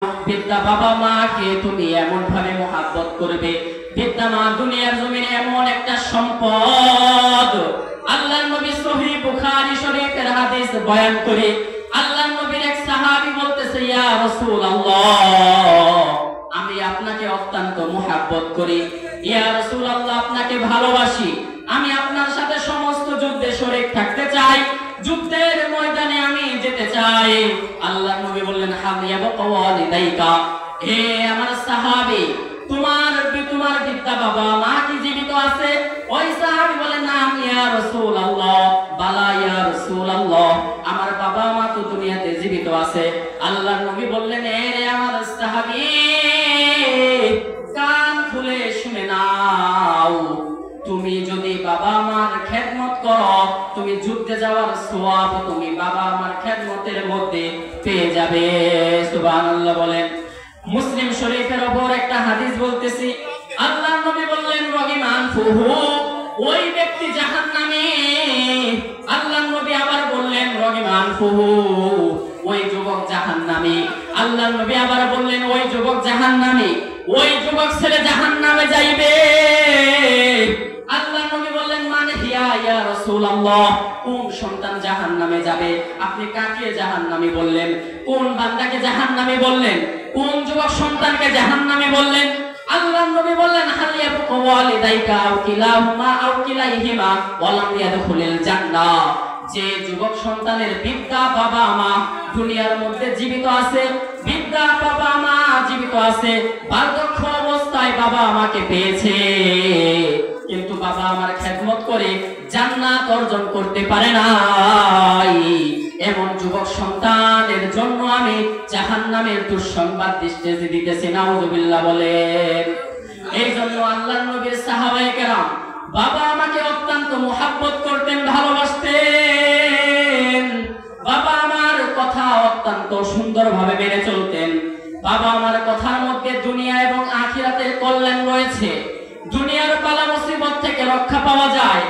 পিতা বাবা মাকে তুমি এমন ভাবে মহব্বত করবে, পিতা মা দুনিয়ার জমিনে এমন একটা সম্পদ। আল্লাহর নবী সহিহ বুখারী শরীফের হাদিস বয়ান করে আল্লাহর নবীর এক সাহাবী বলতেছে, ইয়া রাসূলুল্লাহ, আমি আপনাকে অত্যন্ত মহব্বত করি, ইয়া রাসূলুল্লাহ, আপনাকে ভালোবাসি, আমি আপনার সাথে সমস্ত যুদ্ধে শরীক থাকতে চাই, যুদ্ধের ময়দানে আমি যেতে চাই। আল্লাহর নবী বললেন, হামিয়া ওয়ালিদাইকা, হে আমার সাহাবী, তোমার পিতা বাবা মা কি জীবিত আছে? ওই সাহাবী বলেন, নাম ইয়া রাসূলুল্লাহ, বালা ইয়া রাসূলুল্লাহ, আমার বাবা মা তো দুনিয়াতে জীবিত আছে। আল্লাহর নবী বললেন, হে আমার সাহাবী, কান খুলে শুনে নাও, তুমি যদি বাবা মার খেদমত করো, তুমি যুদ্ধে যাওয়ার সওয়াব তুমি বাবা মার খেদমতের মধ্যে পেয়ে যাবে। সুবহানাল্লাহ বলেন। মুসলিম শরীফের উপর একটা হাদিস বলতেছি, আল্লাহর নবী বললেন, রহিমান ফুহু, ওই ব্যক্তি জাহান্নামী। আল্লাহর নবী আবার বললেন, রহিমান ফুহু, ওই যুবক জাহান্নামী। আল্লাহর নবী আবার বললেন, ওই যুবক জাহান্নামী, ওই যুবক ছেলে জাহান্নামে যাইবে। আল্লাহর নবী বললেন, মানে হিয়া ইয়া রাসূলুল্লাহ, কোন সন্তান জাহান্নামে যাবে? আপনি কাকে জাহান্নামী বললেন? কোন বান্দাকে জাহান্নামী বললেন? কোন যুবক সন্তানকে জাহান্নামী বললেন? আল্লাহর নবী বললেন, হালিয়া ওয়ালিদাইকা আও কিলাহুমা আও কিলাইহিমা ওয়া লাম ইয়াদখুলিল জান্নাহ, যে যুবক সন্তানের পিতা বাবা মা দুনিয়ার মধ্যে জীবিত আছে, পিতা বাবা মা জীবিত আছে, বার্ধক্য অবস্থায় বাবা আমাকে পেয়েছে, কিন্তু বাবা আমার খেদমত করে জান্নাত অর্জন করতে পারে নাই, এমন যুবক সন্তানের জন্য আমি জাহান্নামের দুঃসংবাদ দিতেছি। নাউযুবিল্লাহ বলেন। এই জন্য আল্লাহর নবীর সাহাবায়ে কেরাম বাবা আমাকে অত্যন্ত মহব্বত করতেন, ভালোবাসতেন, বাবা আমার কথা অত্যন্ত সুন্দরভাবে মেনে চলতেন। বাবা আমার কথার মধ্যে দুনিয়া এবং আখিরাতের কল্যাণ রয়েছে, দুনিয়ার বালা মুসিবত থেকে রক্ষা পাওয়া যায়।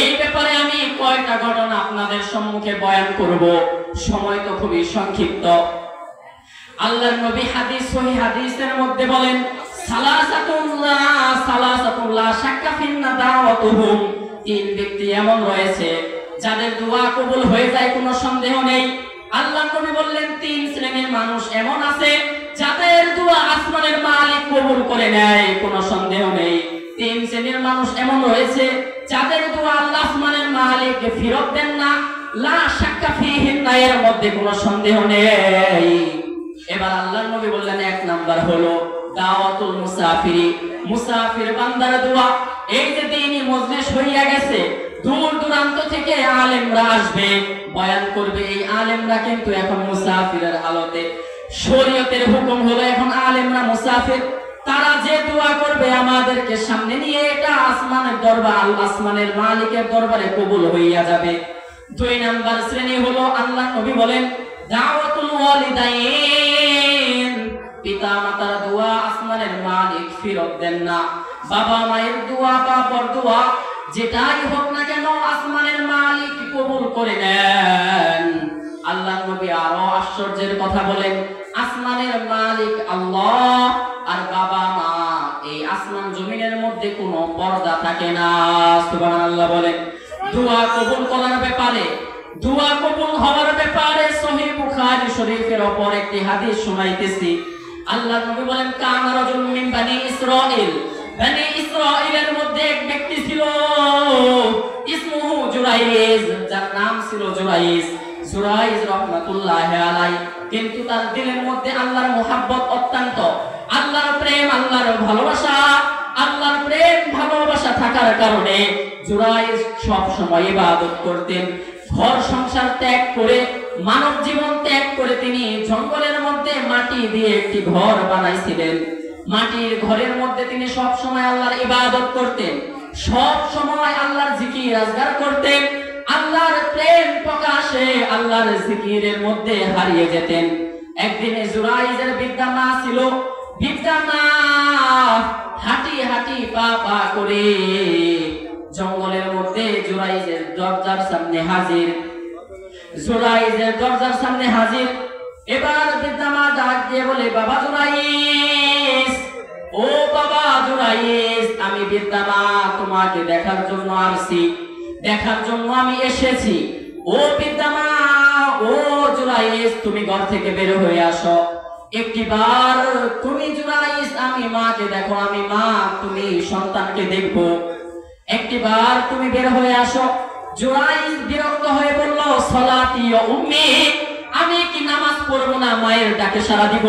এই ব্যাপারে আমি কয়টা ঘটনা আপনাদের সম্মুখে বয়ান করব, সময় তো খুবই সংক্ষিপ্ত। আল্লাহর নবী হাদিস সহিহ হাদিসের মধ্যে বলেন, সালাসাতুল্লাহ শাক্কা ফিন্না দাওয়াতুহুম, তিন ব্যক্তি এমন রয়েছে যাদের দোয়া কবুল হয়ে যায়, কোনো সন্দেহ নেই। আল্লাহর নবী বললেন, তিন শ্রেণীর মানুষ এমন আছে যাদের দোয়া আসমানের মালিক কবুল করে নেয়, কোনো সন্দেহ নেই। তিন শ্রেণীর মানুষ এমন রয়েছে যাদের দোয়া আল্লাহ আসমানের মালিক ফেরত দেন না, লা শাক্কা ফিহিন্না, এর মধ্যে কোনো সন্দেহ নেই। এবার আল্লাহর নবী বললেন, এক নাম্বার হলো দাওয়াতুল মুসাফিরি, মুসাফির বান্দার দোয়া। এই যে দিনই মজলিস হইয়া গেছে, দূর দূরান্ত থেকে আলেমরা আসবে, বয়ান করবে, এই আলেমরা কিন্তু এখন মুসাফিরের হালতে। শরীয়তের হুকুম হলো এখন আলেমরা মুসাফির, তারা যে দোয়া করবে আমাদেরকে সামনে নিয়ে এটা আসমানের দরবার, আসমানের মালিকের দরবারে কবুল হইয়া যাবে। দুই নাম্বার শ্রেণী হলো, আল্লাহ নবী বলেন, দাওয়াতুল ওয়ালিদাইন, পিতা মাতার দোয়া আসমানের মালিক ফেরত দেন না। বাবা মায়ের দোয়া, বাবার দোয়া যেটাই হোক না কেন আসমানের মালিক কবুল করে নেন। আল্লাহ নবী আরো আশ্চর্যের কথা বলেন, আসমানের মালিক আল্লাহ আর বাবা মা, এই আসমান জমিনের মধ্যে কোনো পর্দা থাকে না। সুবহানাল্লাহ বলেন। দোয়া কবুল করার ব্যাপারে, দোয়া কবুল হওয়ার ব্যাপারে সহিহ বুখারী শরীফের উপর একটি হাদিস শোনাইতেছি। আল্লাহর নবী বলেন, কানা রাজুল মিন বনি ইসরাঈল, বনি ইসরাঈলের মধ্যে এক ব্যক্তি ছিল, ইসমুহু জুরাইজ, যার নাম ছিল জুরাইজ। জুরাইজ রাহমাতুল্লাহি আলাইহি, কিন্তু তার দিলের মধ্যে আল্লাহর মুহাব্বত অত্যন্ত, আল্লাহর প্রেম, আল্লাহর ভালোবাসা, আল্লাহর প্রেম ভালোবাসা থাকার কারণে জুরাইজ সব সময় ইবাদত করতেন। ঘর সংসার ত্যাগ করে, মানব জীবন ত্যাগ করে তিনি জঙ্গলের মধ্যে মাটি দিয়ে একটি ঘর বানাইছিলেন। মাটির ঘরের মধ্যে তিনি সব সময় আল্লাহর ইবাদত করতেন, সব সময় আল্লাহর জিকির আজগার করতেন, আল্লাহর প্রেম প্রকাশে আল্লাহর জিকিরের মধ্যে হারিয়ে যেতেন। একদিনে জুরাইজের বিদ্যা মা ছিল, বিদ্যা মা হাঁটি হাঁটি পা পা করে জঙ্গলের মধ্যে জুরাইজের দরজার সামনে হাজির। জুরাইজের দরজার সামনে হাজির। এবার বৃদ্ধা মা ডাক দিয়ে বলে, বাবা জুরাইস, ও বাবা জুরাইস, আমি বৃদ্ধা মা তোমাকে দেখার জন্য আসছি, দেখার জন্য আমি এসেছি। ও বৃদ্ধা মা, ও জুরাইস, তুমি ঘর থেকে বের হয়ে আসো একটিবার। তুমি জুরাইস, আমি মাকে দেখো, আমি মা, তুমি সন্তানকে দেখবো, একটিবার তুমি বের হয়ে আসো। জুরাইস বিরক্ত হয়ে বলল, সলাতি ও উম্মি, আমি কি নামাজ পড়বো না মায়ের ডাকে সাড়া দিব?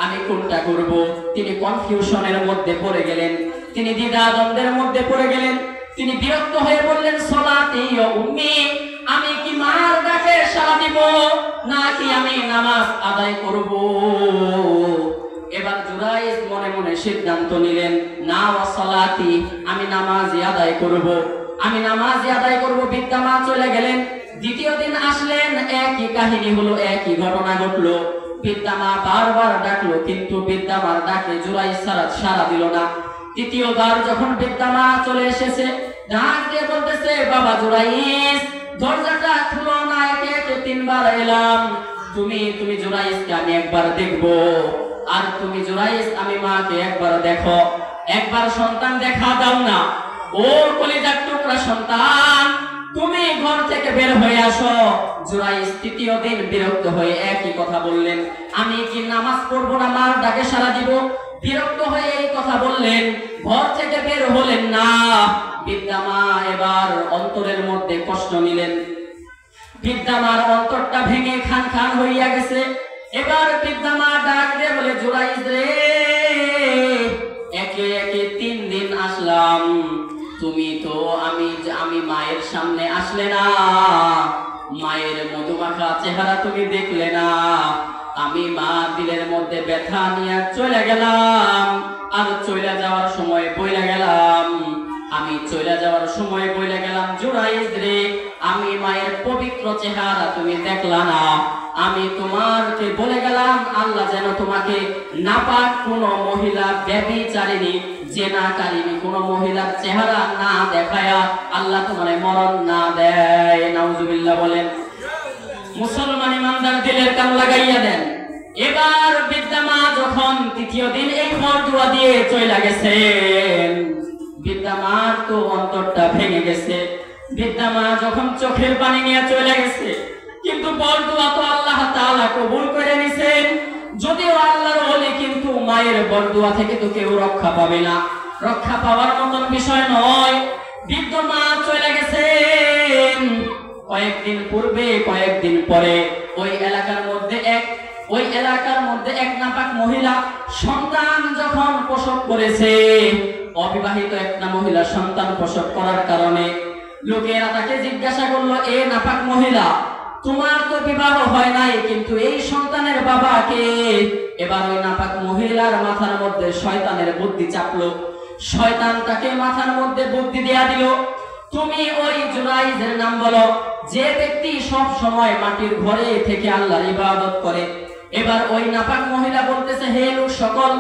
আমি কোনটা করব? তিনি কনফিউশনের মধ্যে পড়ে গেলেন, তিনি দ্বিধাদ্বন্দ্বের মধ্যে পড়ে গেলেন। তিনি বিরক্ত হয়ে বললেন, সলাতি ও উম্মি, আমি কি মার ডাকে সাড়া দিব নাকি আমি নামাজ আদায় করব? এবার জুরাইস মনে মনে সিদ্ধান্ত নিলেন, না ওয়া সলাতি, আমি নামাজই আদায় করব, আমি নামাজই আদায় করব। বৃদ্ধা মা চলে গেলেন। দ্বিতীয় দিন আসলেন, একই কাহিনী হলো, একই ঘটনা ঘটলো। বৃদ্ধা মা বারবার ডাকলো, কিন্তু বৃদ্ধা মার ডাকে জুরাইস সাড়া দিল না। তৃতীয়বার যখন বৃদ্ধা মা চলে এসেছে, ডাক দিয়ে বলতেছে, বাবা জুরাইস, দরজাটা খুলো না, একে একে তিনবার এলাম, তুমি জুরাইসকে আমি একবার দেখবো, আর তুমি জুরাইস, আমি মাকে একবার দেখো, একবার সন্তান দেখা দাও না। ও কলিজার টুকরা সন্তান, তুমি ঘর থেকে বের হয়ে আসো। জুরাইস তৃতীয় দিন বিরক্ত হয়ে একই কথা বললেন, আমি কি নামাজ পড়বো না মার ডাকে সাড়া দিব? বিরক্ত হয়ে এই কথা বললেন, ঘর থেকে বের হলেন না। বৃদ্ধা মা এবার অন্তরের মধ্যে কষ্ট নিলেন, বৃদ্ধা মার অন্তরটা ভেঙে খান খান হইয়া গেছে। এবার বৃদ্ধা মা ডাক দিয়ে বলে, জুরাইস রে, একে একে 3 দিন আসলাম, তুমি তো আমি মায়ের সামনে আসলে না, মায়ের মধুমাখা চেহারা তুমি দেখলে না, আমি মা দিলের মধ্যে ব্যথা নিয়ে চলে গেলাম, আর চলে যাওয়ার সময় বইলা গেলাম, আমি চলে যাওয়ার সময় বইলা গেলাম, জুরাইস রে, আমি মায়ের পবিত্র চেহারা তুমি দেখলা না, আমি তোমাকে বলে গেলাম, আল্লাহ যেন তোমাকে নাপাক কোন মহিলা, ব্যভিচারিণী, জেনাকারিণী কোন মহিলার চেহারা না দেখায়া আল্লাহ তোমারে মরণ না দেয়। নাউজুবিল্লাহ বলেন। মুসলমান ইমানদার দিলের কান লাগাইয়া দেন। এবার বৃদ্ধা মা যখন তৃতীয় দিন এই বরদুয়া দিয়ে চলে গেছেন, বৃদ্ধা মার তো অন্তরটা ভেঙে গেছে। বৃদ্ধা মা যখন চোখের পানি নিয়ে চলে গেছে, কিন্তু বরদুয়া তো আল্লাহ তাআলা কবুল করে নিছেন। যদিও আল্লাহর ওলি, কিন্তু মায়ের বরদুয়া থেকে তো কেউ রক্ষা পাবে না, রক্ষা পাওয়ার মতন বিষয় নয়। বৃদ্ধ মা চলে গেছেন। কয়েকদিন পূর্বে, কয়েকদিন পরে ওই এলাকার মধ্যে এক নাপাক মহিলা সন্তান যখন প্রসব করেছে, অবিবাহিত একটা মহিলা সন্তান প্রসব করার কারণে লোকেরা তাকে জিজ্ঞাসা করলো, এ নাপাক মহিলা, তোমার তো বিবাহ হয় নাই, কিন্তু এই সন্তানের বাবা কে? এবার ওই নাপাক মহিলার মাথার মধ্যে শয়তানের বুদ্ধি চাপলো। শয়তান তাকে মাথার মধ্যে বুদ্ধি দেয়া দিল, তুমি ওই জুরাইজের নাম বলো, যে ব্যক্তি সব সময় মাটির ঘরে থেকে আল্লাহর ইবাদত করে। এবার ওই নাপাক মহিলা বলতেছে, হে লোক সকল,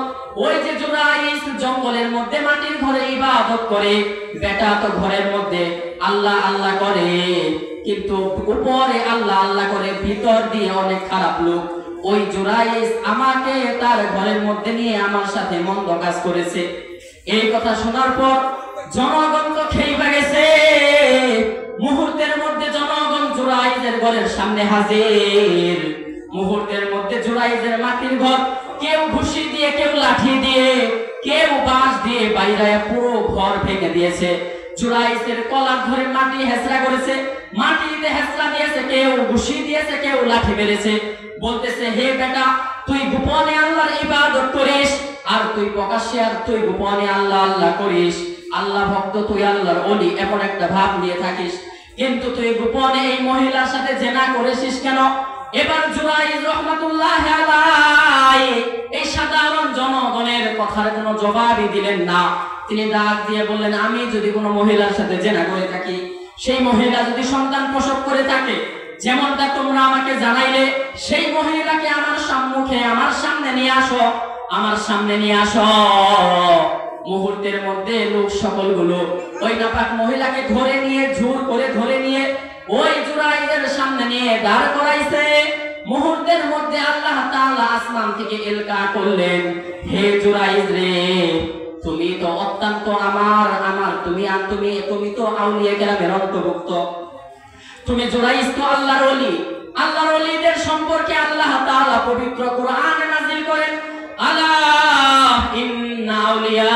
ওই যে জুরাইজ জঙ্গলের মধ্যে মাটির ঘরে ইবাদত করে, বেটা তো ঘরের মধ্যে আল্লাহ আল্লাহ করে, কিন্তু উপরে আল্লাহ আল্লাহ করে, ভিতর দিয়ে অনেক খারাপ লোক। ওই জুরাইজ আমাকে তার ঘরের মধ্যে নিয়ে আমার সাথে মন্দ কাজ করেছে। এই কথা শোনার পর জনগণ তো খেইবা গেছে। মুহূর্তের মধ্যে জনগণ জুরাইজের ঘরের সামনে হাজির। মুহূর্তের মধ্যে জুরাইজের মাটির ঘর কেউ ঘুষি দিয়ে, কেউ লাঠি দিয়ে, কেউ বাঁশ দিয়ে বাইরায়া পুরো ঘর ভেঙে দিয়েছে। জুরাইজের কলার ধরে মাটি হেঁচড়া করেছে, মাটিতে হেঁচড়া দিয়েছে, কেউ ঘুষি দিয়েছে, কেউ লাঠি মেরেছে। বলতেছে, হে বেটা, তুই গোপনে আল্লাহর ইবাদত করিস, আর তুই প্রকাশ্যে আর তুই গোপনে আল্লাহ আল্লাহ করিস। আল্লাহ ভক্ত, তুই আল্লাহর ওলি, এমন একটা ভাব নিয়ে থাকিস, কিন্তু তুই গোপনে এই মহিলার সাথে জেনা করেছিস কেন? এবার জুরাইজ রাহমাতুল্লাহি আলাইহি এই সাধারণ জনগণের কথার কোনো জবাবই দিলেন না। তিনি ডাক দিয়ে বললেন, আমি যদি কোনো মহিলার সাথে জেনা করে থাকি, সেই মহিলা যদি সন্তান প্রসব করে থাকে, যেমনটা তোমরা আমাকে জানাইলে, সেই মহিলাকে আমার সম্মুখে, আমার সামনে নিয়ে আসো, আমার সামনে নিয়ে আসো। মুহূর্তের মধ্যে লোক সকলগুলো ওই নাপাক মহিলাকে ধরে নিয়ে, জোর করে ধরে নিয়ে ওই জুরাইজের সামনে নিয়ে দাঁড় করাইছে। মুহূর্তের মধ্যে আল্লাহ তাআলা আসমান থেকে ইলকা করলেন, হে জুরাইজ রে, তুমি তো অত্যন্ত আমার তুমি তো আউলিয়া কেরামের অন্তর্ভুক্ত, তুমি জুরাইজ তো আল্লাহর ওলি। আল্লাহর ওলিদের সম্পর্কে আল্লাহ তাআলা পবিত্র কোরআনে নাযিল করেন, আলা ইন্না আউলিয়া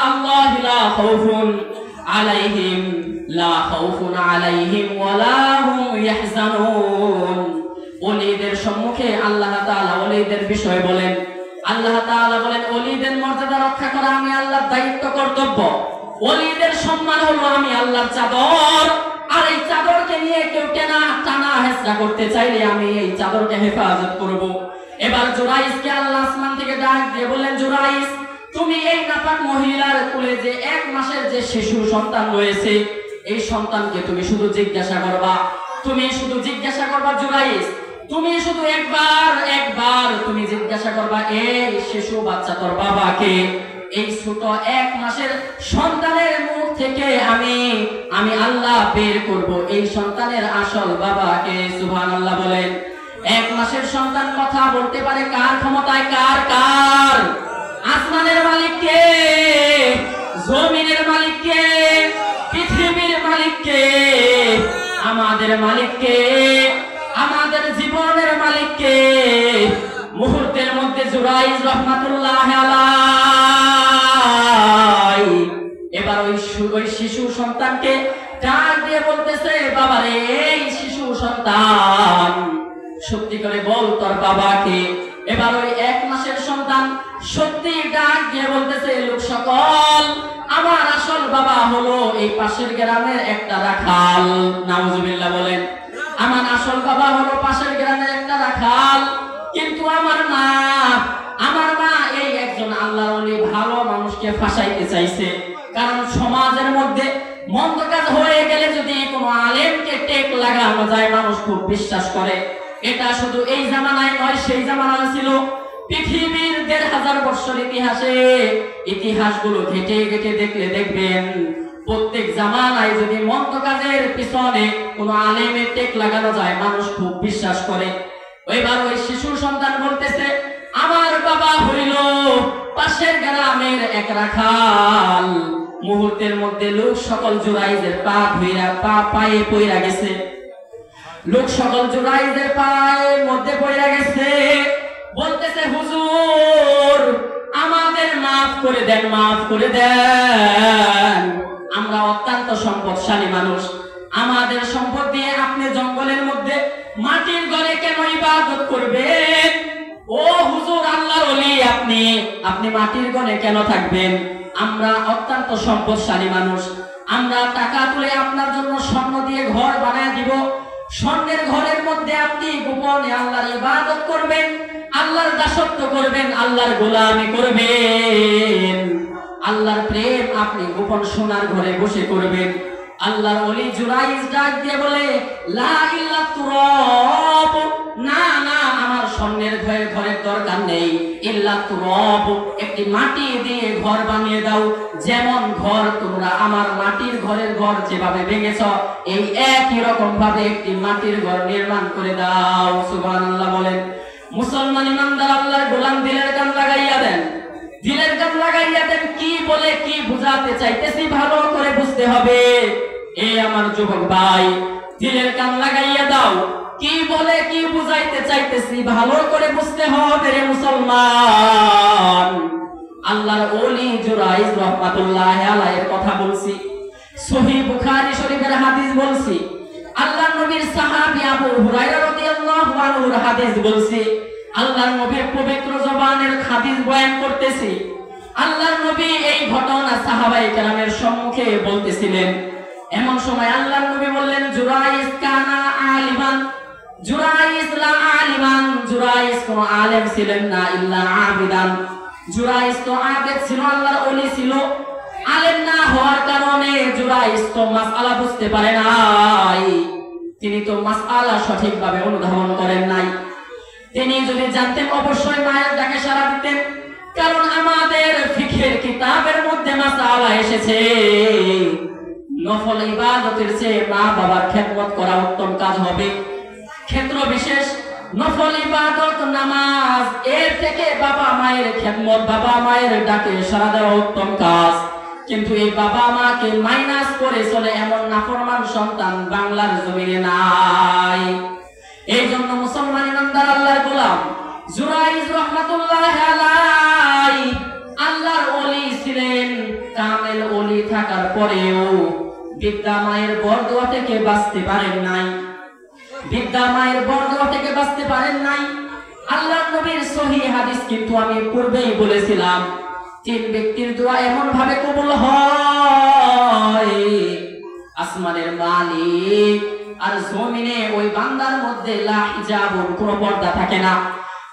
আল্লাহি লা খাউফুন আলাইহিম ওয়ালা হুম ইয়াহজানুন। ওলিদের সম্মুখে আল্লাহ তাআলা ওলিদের বিষয় বলেন, আল্লাহ তাআলা বলেন ওলিদের মর্যাদা রক্ষা করা আমি আল্লাহর দায়িত্ব কর্তব্য। ওলিদের সম্মান হলো আমি আল্লাহর চাদর, আর এই চাদরকে নিয়ে কেউ টানা হেঁচড়া করতে চাইলে আমি এই চাদরকে হেফাজত করব। এবার জুরাইজকে আল্লাহ আসমান থেকে ডাক দিয়ে বললেন, জুরাইজ, তুমি এই নাপাক মহিলার কোলে যে 1 মাসের যে শিশু সন্তান রয়েছে, এই সন্তানকে তুমি শুধু জিজ্ঞাসা করবা জুরাইজ, তুমি শুধু একবার তুমি জিজ্ঞাসা করবা, এই শিশু বাচ্চা তোর বাবাকে? এই ছোট 1 মাসের সন্তানের মুখ থেকে আমি আল্লাহ বের করব এই সন্তানের আসল বাবাকে। সুবহানাল্লাহ বলেন। 1 মাসের সন্তান কথা বলতে পারে কার ক্ষমতায়? কার? আসমানের মালিক কে? জমিনের মালিক কে? পৃথিবীর মালিক কে? আমাদের মালিক কে? আমাদের জীবনের মালিক কে? মুহূর্তের মধ্যে জুরাইজ রাহমাতুল্লাহ আলাইহি এবার ওই শিশু সন্তানকে ডাক দিয়ে বলতেছে, বাবারে, এই শিশু সন্তান, সত্যি করে বল তোর বাবাকে। এবার ওই 1 মাসের সন্তান সত্যি ডাক দিয়ে বলতেছে, লোক সকল, আমার আসল বাবা হলো এই পাশের গ্রামের একটা রাখাল। নাউজুবিল্লাহ বলেন। আমার আসল বাবা হলো পাশের গ্রামের একটা রাখাল, কিন্তু আমার মা এই একজন আল্লাহর ওলি ভালো মানুষকে ফাঁসাইতে চাইছে। কারণ সমাজের মধ্যে মন্দ কাজ হয়ে গেলে যদি কোনো আলেমকে টেক লাগানো যায়, মানুষ খুব বিশ্বাস করে। এটা শুধু এই জামানায় নয়, সেই জামানায় ছিল। পৃথিবীর 1500 বছর ইতিহাসগুলো ঘেটে দেখলে দেখবেন, প্রত্যেক জামানায় যদি মন্দ কাজের পিছনে কোনো আলেমের টেক লাগানো যায়, মানুষ খুব বিশ্বাস করে। এবার ওই শিশু সন্তান বলতেছে, আমার বাবা হইল পাশের গ্রামের এক রাখাল। মুহূর্তের মধ্যে লোক সকল জুরাইজের পায়ে পইরা গেছে। লোক সকল জুরাইজের পায়ের মধ্যে পইরা গেছে, বলতেছে, হুজুর, আমাদের মাফ করে দেন, আমরা অত্যন্ত সম্পদশালী মানুষ, আমাদের সম্পদ দিয়ে আপনি জঙ্গলের মধ্যে মাটির ঘরে কেন ইবাদত করবেন? ও হুজুর, আল্লাহর ওলি আপনি মাটির ঘরে কেন থাকবেন? আমরা অত্যন্ত সম্পদশালী মানুষ, আমরা টাকা তুলে আপনার জন্য স্বর্ণ দিয়ে ঘর বানায় দিব। স্বর্ণের ঘরের মধ্যে আপনি গোপনে আল্লাহর ইবাদত করবেন, আল্লাহর দাসত্ব করবেন, আল্লাহর গোলামি করবেন, আল্লাহর প্রেম আপনি গোপন সোনার ঘরে বসে করবেন। আল্লাহর ওলি জুরাইজ ডাক দিয়ে বলে, লা ইল্লা তুরাব, না, আমার স্বর্ণের ঘরের দরকার নেই, ইল্লা তুরাব, একটি মাটি দিয়ে ঘর বানিয়ে দাও। যেমন ঘর তোমরা আমার মাটির ঘর যেভাবে ভেঙেছ, এই একই রকম ভাবে একটি মাটির ঘর নির্মাণ করে দাও। সুবহানাল্লাহ বলেন। মুসলমান ইমানদার আল্লাহর গোলাম দিলের কান লাগাইয়া দেন, কি বলে কি বুঝাতে চাইতেছি ভালো করে বুঝতে হবে। আমার যুবক ভাই, দিলের কান লাগাইয়া দাও, কি বলে কি বুঝাইতে চাইতেছি ভালো করে বুঝতে হবে রে মুসলমান। আল্লাহর ওলি জুরাইজ রাহমাতুল্লাহ আলাইহির কথা বলছি, সহিহ বুখারী শরীফের হাদিস বলছি, আল্লাহর নবীর সাহাবী আবু হুরায়রা রাদিয়াল্লাহু আনহুর হাদিস বলছি, আল্লাহর নবীর পবিত্র জবানের হাদিস বয়ান করতেছি। আল্লাহর নবী এই ঘটনা সাহাবায়ে কেরামের সম্মুখে বলতেছিলেন। এমন সময় আল্লাহর নবী বললেন, জুরাইজ কানা আলিমান, জুরাইজ লা আলিমান, জুরাইজ কোন আলেম ছিলেন না, ইল্লা আবিদান, জুরাইজ তো আবেদ ছিল, আল্লাহর ওলি ছিল। আলেম না হওয়ার কারণে জুরাইজ তো মাসআলা বুঝতে পারে নাই, তিনি তো মাসআলা সঠিকভাবে অনুধাবন করেন নাই। তিনি যদি জানতেন অবশ্যই মায়ের ডাকে সাড়া দিতেন, কারণ আমাদের ফিকহের কিতাবের মধ্যে মাসআলা এসেছে, নফল ইবাদতের চেয়ে মা বাবার খেদমত করা উত্তম কাজ হবে। ক্ষেত্র বিশেষ নফল ইবাদত নামাজ, এর থেকে বাবা মায়ের খেদমত, বাবা মায়ের ডাকে সাড়া দেওয়া উত্তম কাজ। কিন্তু এই বাবা মাকে মাইনাস করে চলে এমন নাফরমান সন্তান বাংলার জমিনে নাই। এই জন্য মুসলমান ইমানদার আল্লাহর গোলাম জুরাইজ রাহমাতুল্লাহ আলাইহি আল্লাহর ওলি ছিলেন। কামেল ওলি থাকার পরেও বিদ্যা মায়ের বরদোয়া থেকে বাঁচতে পারেন নাই, বিদ্যা মায়ের বরদোয়া থেকে বাঁচতে পারেন নাই। আল্লাহর নবীর সহিহ হাদিস কিন্তু আমি পূর্বেই বলেছিলাম, 3 ব্যক্তির দোয়া এমন ভাবে কবুল হয়, আসমানের মালিক আর জমিনে ওই বান্দার মধ্যে লা হিজাবুন, কোনো পর্দা থাকে না,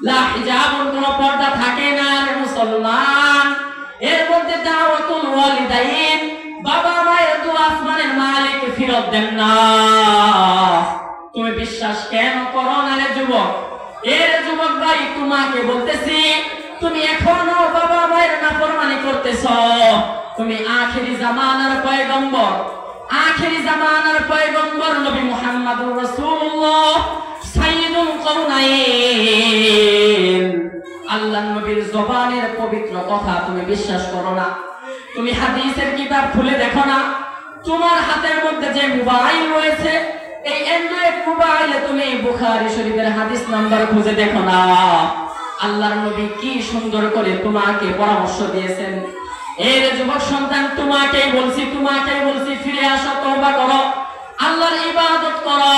লা হিজাবুন, কোনো পর্দা থাকে না। মুসলমান, এর মধ্যে দাওয়াতুল ওয়ালিদাইন, বাবা মায়ের দোয়া আসমানের মালিক ফেরত দেন না। তুমি বিশ্বাস কেন করো না রে যুবক? এর যুবক ভাই, তোমাকে বলতেছি, তুমি এখনো বাবা মায়ের নাফরমানি করতেছ। তুমি আখেরি জামানার পয়গম্বর, আখেরি জামানার পয়গম্বর নবী মুহাম্মদুর রাসূলুল্লাহ সাইয়্যিদুল কাউনাইন আল্লাহর নবীর জবানের পবিত্র কথা তুমি বিশ্বাস করো না। তুমি হাদিসের কিতাব খুলে দেখো না। তোমার হাতের মধ্যে যে মোবাইল রয়েছে, এই অ্যান্ড্রয়েড মোবাইলে তুমি বুখারী শরীফের হাদিস নাম্বার খুঁজে দেখো না। আল্লাহর নবী কি সুন্দর করে তোমাকে পরামর্শ দিয়েছেন। এর যুবক সন্তান, তোমাকেই বলছি ফিরে আসো, তওবা করো, আল্লাহর ইবাদত করো।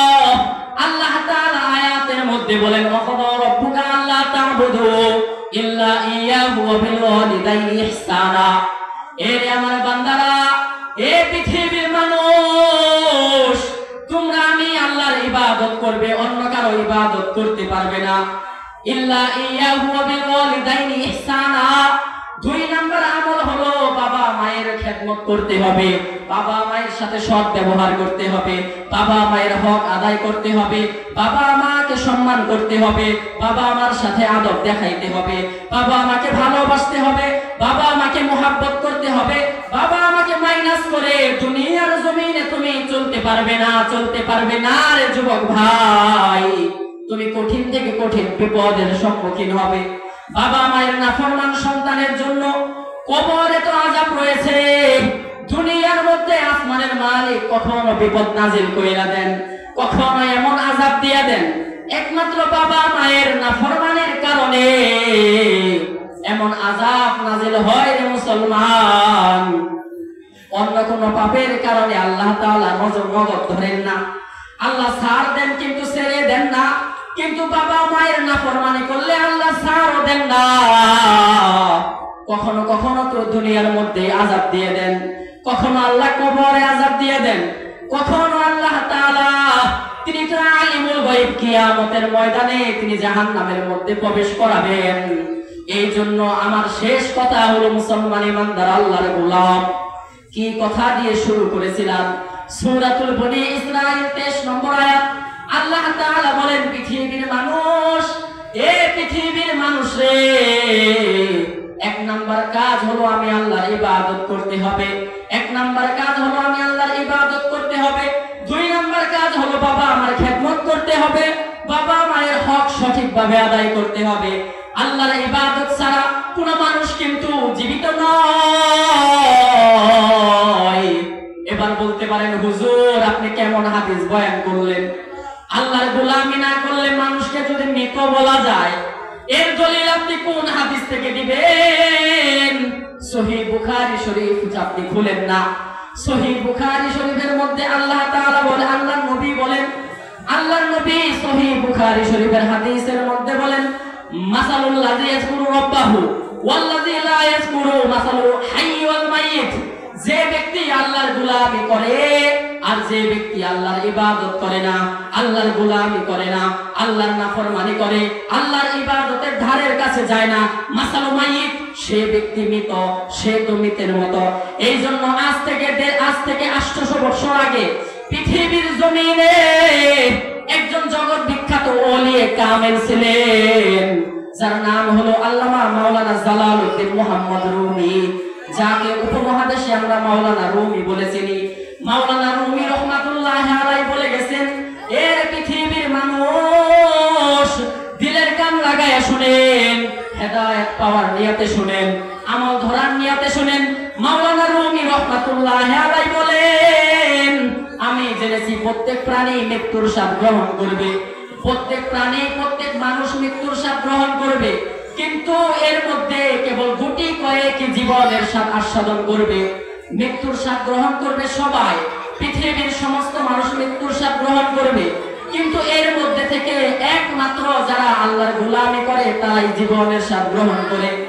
আল্লাহ তাআলা আয়াতের মধ্যে বলেন, ওয়াকাদা রাব্বুকা আল্লা তা'বুদু ইল্লা ইয়াহু ওয়া বিল ওয়ালিদাইনি ইহসানা। এর আমার বান্দারা, এ পৃথিবীর মানুষ, তোমরা আমি আল্লাহর ইবাদত করবে, অন্য কারো ইবাদত করতে পারবে না। ইল্লা ইয়াহু ওয়া বিল ওয়ালিদাইনি ইহসানা। 2 নাম্বার আমল হলো বাবা মায়ের খেদমত করতে হবে, বাবা মায়ের সাথে সৎ ব্যবহার করতে হবে, বাবা মায়ের হক আদায় করতে হবে, বাবা মাকে সম্মান করতে হবে, বাবা মার সাথে আদব দেখাইতে হবে, বাবা মাকে ভালোবাসতে হবে, বাবা মাকে মোহাব্বত করতে হবে। বাবা মাকে মাইনাস করে দুনিয়ার জমিনে তুমি চলতে পারবে না রে যুবক ভাই। তুমি কঠিন থেকে কঠিন বিপদের সম্মুখীন হবে। বাবা মায়ের নাফরমান সন্তানের জন্য কবরে তো আযাব রয়েছে। দুনিয়ার মধ্যে আসমানের মালিক কখনো বিপদ নাজিল কইরা দেন, কখনো এমন আযাব দিয়া দেন, একমাত্র বাবা মায়ের নাফরমানের কারণে এমন আযাব নাজিল হয় রে মুসলমান। অন্য কোন পাপের কারণে আল্লাহ তাআলা নজর ধরেন না, আল্লাহ ছাড় দেন কিন্তু ছেড়ে দেন না। কিন্তু বাবা মায়ের নাফরমানি করলে আল্লাহ ছাড়ও দেন না। কখনো কখনো তো দুনিয়ার মধ্যে আযাব দিয়ে দেন, কখনো আল্লাহ কবরে আযাব দিয়ে দেন, কখনো আল্লাহ তাআলা তিনি তো আলিমুল গায়ব, কিয়ামতের ময়দানে তিনি জাহান্নামের মধ্যে প্রবেশ করাবেন। এই জন্য আমার শেষ কথা হলো, মুসলমান ইমানদার আল্লাহর গোলাম, কি কথা দিয়ে শুরু করেছিলাম, সূরাতুল বনী ইসরাঈল 23 নম্বর আয়াত। আল্লাহ তাআলা বলেন, পৃথিবীর মানুষ, এ পৃথিবীর মানুষ রে, 1 নাম্বার কাজ হলো আমি আল্লাহর ইবাদত করতে হবে। 1 নাম্বার কাজ হলো আমি আল্লাহর ইবাদত করতে হবে। 2 নাম্বার কাজ হলো বাবা আমার খেদমত করতে হবে, বাবা মায়ের হক সঠিকভাবে আদায় করতে হবে। আল্লাহর ইবাদত ছাড়া কোন মানুষ কিন্তু জীবিত নয়। এবার বলতে পারেন, হুজুর আপনি কেমন হাদিস বয়ান করলেন? আল্লাহর গোলামি না করলে মানুষকে যদি মৃত বলা যায়, এর দলিল আপনি কোন হাদিস থেকে দিবেন? সহিহ বুখারী শরীফ আপনি খুলেন না। সহিহ বুখারী শরীফের মধ্যে আল্লাহ তাআলা বলেন, আল্লাহর নবী বলেন, আল্লাহর নবী সহিহ বুখারী শরীফের হাদিসের মধ্যে বলেন, মাসালুল লাযী ইয়াযকুরু রাব্বাহু ওয়াল্লাযী লা ইয়াযকুরু মাসালুল হাইয়্যি ওয়াল মাইয়িত। যে ব্যক্তি আল্লাহর গোলামি করে আর যে ব্যক্তি আল্লাহর ইবাদত করে না, আল্লাহর গোলামি করে না, আল্লাহর নাফরমানি করে, আল্লাহর ইবাদতের ধারের কাছে যায় না, মাসালু মাইয়িত, সে ব্যক্তি মৃত, সে তো মৃতের মতো। এই জন্য আজ থেকে 800 বছর আগে পৃথিবীর জমিনে একজন জগৎ বিখ্যাত ওলি কামেল ছিলেন, যার নাম হলো আল্লামা মাওলানা জালালউদ্দিন মুহাম্মদ রুমি, যাকে উপমহাদেশে আমরা মাওলানা রুমি বলে চিনি। মাওলানা রুমি রহমাতুল্লাহি আলাইহি বলে গেছেন, এর পৃথিবীর মানুষ হেদায়েত পাওয়ার নিয়তে শুনেন, আমল ধরার নিয়তে শুনেন। মাওলানা রুমি রাহমাতুল্লাহ আলাইহি বলেন, আমি জেনেছি প্রত্যেক প্রাণী মৃত্যুর স্বাদ গ্রহণ করবে, প্রত্যেক প্রাণী প্রত্যেক মানুষ মৃত্যুর স্বাদ গ্রহণ করবে, কিন্তু এর মধ্যে কেবল গুটি কয়েক জীবনের স্বাদ আস্বাদন করবে। মৃত্যুর স্বাদ গ্রহণ করবে সবাই, পৃথিবীর সমস্ত মানুষ মৃত্যুর স্বাদ গ্রহণ করবে, কিন্তু এর মধ্যে থেকে একমাত্র যারা আল্লাহর গোলামি করে তারাই জীবনের স্বাদ গ্রহণ করে।